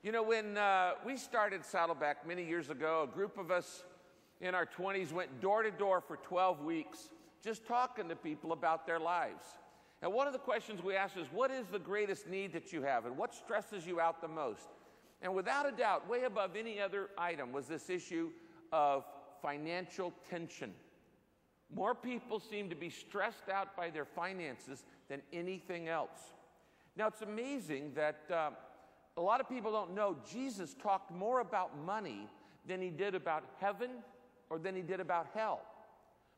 You know, when we started Saddleback many years ago, a group of us in our 20s went door to door for 12 weeks just talking to people about their lives. And one of the questions we asked is, what is the greatest need that you have and what stresses you out the most? And without a doubt, way above any other item was this issue of financial tension. More people seem to be stressed out by their finances than anything else. Now, it's amazing that a lot of people don't know Jesus talked more about money than he did about heaven or than he did about hell.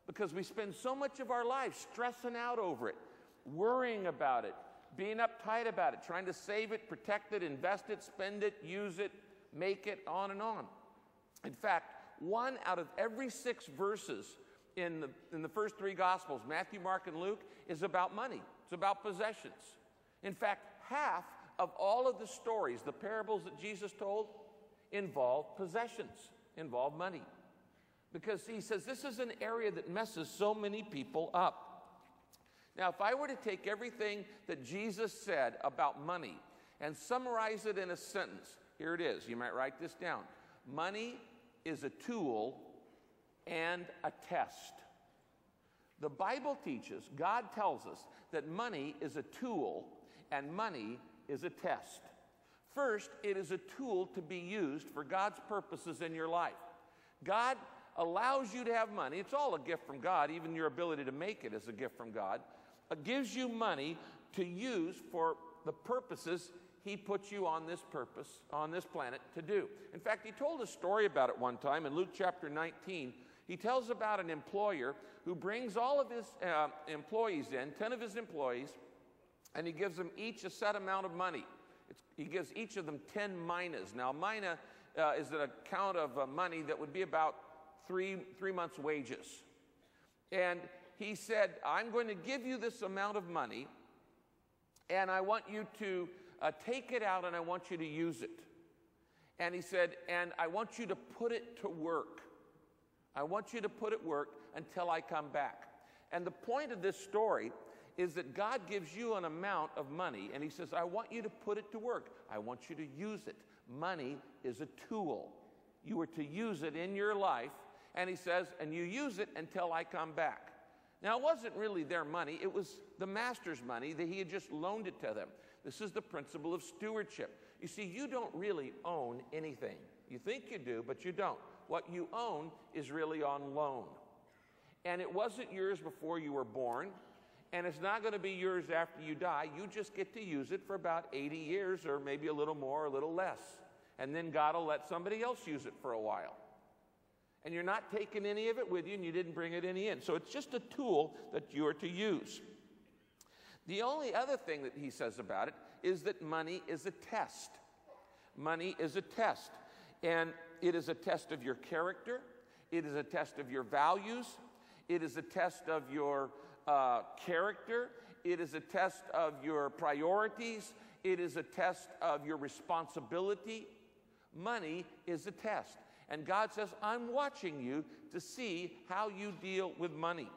Because we spend so much of our lives stressing out over it, worrying about it, being uptight about it, trying to save it, protect it, invest it, spend it, use it, make it, on and on. In fact, 1 out of every 6 verses in the first 3 Gospels, Matthew, Mark, and Luke, is about money. It's about possessions. In fact, half of all of the stories, the parables that Jesus told, involve possessions, involve money. Because he says this is an area that messes so many people up. Now, if I were to take everything that Jesus said about money and summarize it in a sentence, here it is. You might write this down. Money is a tool and a test. The Bible teaches, God tells us, that money is a tool and money is a test. First, it is a tool to be used for God's purposes in your life. God allows you to have money. It's all a gift from God. Even your ability to make it is a gift from God. It gives you money to use for the purposes he puts you on this planet to do. In fact, he told a story about it one time in Luke chapter 19. He tells about an employer who brings all of his employees in, 10 of his employees, and he gives them each a set amount of money. He gives each of them 10 minas. Now, mina is an account of money that would be about 3 months' wages. And he said, I'm going to give you this amount of money, and I want you to take it out, and I want you to use it. And he said, and I want you to put it to work. I want you to put it to work until I come back. And the point of this story is that God gives you an amount of money, and he says, I want you to put it to work. I want you to use it. Money is a tool. You are to use it in your life, and he says, and you use it until I come back. Now, it wasn't really their money. It was the master's money that he had just loaned it to them. This is the principle of stewardship. You see, you don't really own anything. You think you do, but you don't. What you own is really on loan. And it wasn't yours before you were born, and it's not going to be yours after you die. You just get to use it for about 80 years or maybe a little more or a little less. And then God will let somebody else use it for a while. And you're not taking any of it with you, and you didn't bring it any in. So it's just a tool that you're to use. The only other thing that he says about it is that money is a test. Money is a test. And it is a test of your character. It is a test of your values. It is a test of your character. It is a test of your priorities. It is a test of your responsibility. Money is a test. And God says, I'm watching you to see how you deal with money.